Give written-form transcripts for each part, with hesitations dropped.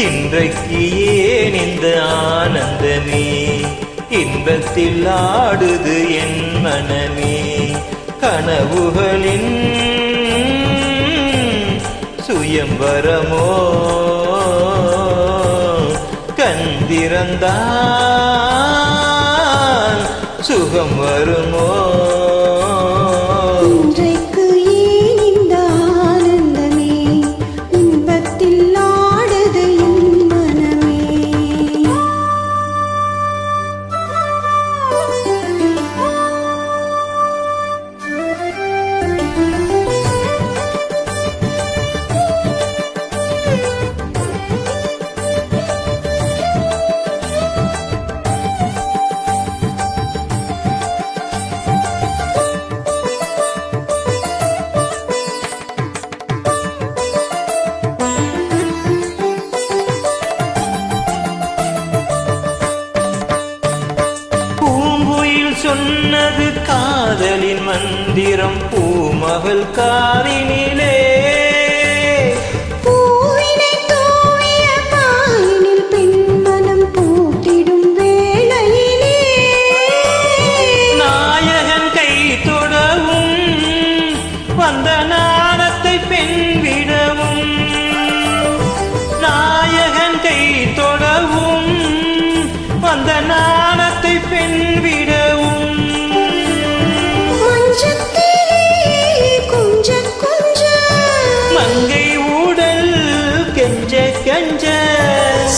இன்றைக்கு ஏன் இந்த ஆனந்தமே, இன்பத்தில் ஆடுது என் மனமே. கனவுகளின் சுயம்பரமோ, கந்திரந்தான் சுகம் வருமோ. இன்றைக்கு ஏன் இந்த ஆனந்தமே, இன்பத்தில் ஆடுது என் மனமே. சொன்னது காதலின் மந்திரம் பூமகள் காதினிலே. பூவினை தூவிய பாயினில் பெண்மனம் பூத்திடும் வேளையிலே, நாயகன் கை தொடவும் வந்த நாணத்தை பெண் விடவும். நாயகன் கை தொடவும் வந்த நாணத்தை பெண் விடவும். மங்கை ஊடல் கெஞ்ச கெஞ்ச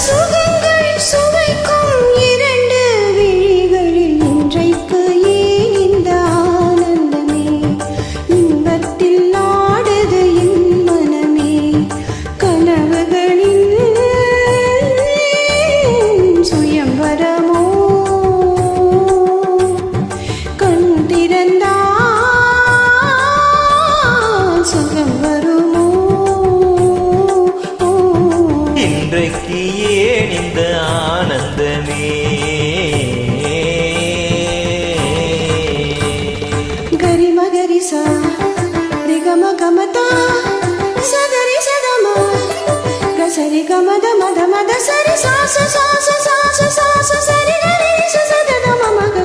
சுகங்கள் சுவைக்கும் இரண்டு விழிகளில் இன்றைக்கு ஏன் இந்த ஆனந்தமே, இன்பத்தில் ஆடுது என் மனமே. கனவுகளின் சுயம்பரமோ, கண் திறந்தால் சுகம் வருமோ. இன்றைக்கு ஏன் இந்த ஆனந்தமே. கரிம கரிசா ரிகம கமதா சதரி சதமா கசரி கமத மத மத சரி சாசு சாசு சாசு சாசு சரி கரி சதத மமக.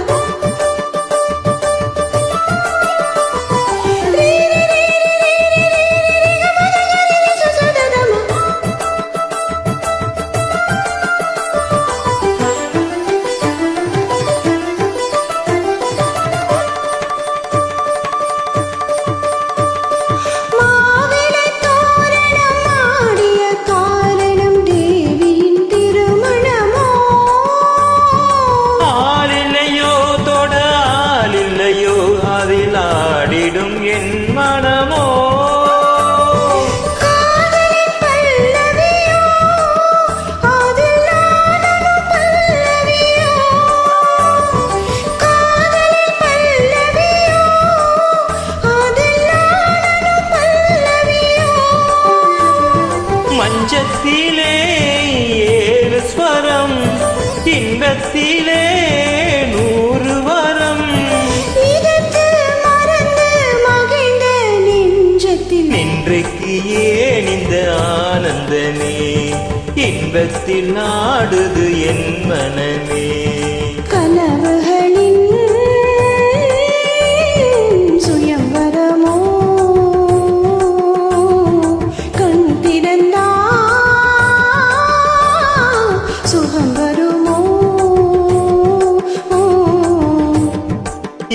ஆடிடும் என் மனமோ, காதலின் பல்லவியோ, அதில் நானும் பல்லவியோ. காதலின் பல்லவியோ, அதில் நானும் பல்லவியோ. மஞ்சத்திலே ஏழு ஸ்வரம், இன்பத்திலே 100 வரம். இன்றைக்கு ஏன் இந்த ஆனந்தமே, இன்பத்தில் ஆடுது என் மனமே. கனவுகளின் சுயம்பரமோ, கண் திறந்தால் சுகம் வருமோ.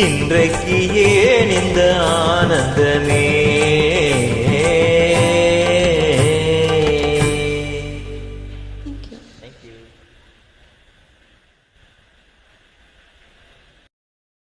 இன்றைக்கு ஏன் இந்த ஆனந்தமே.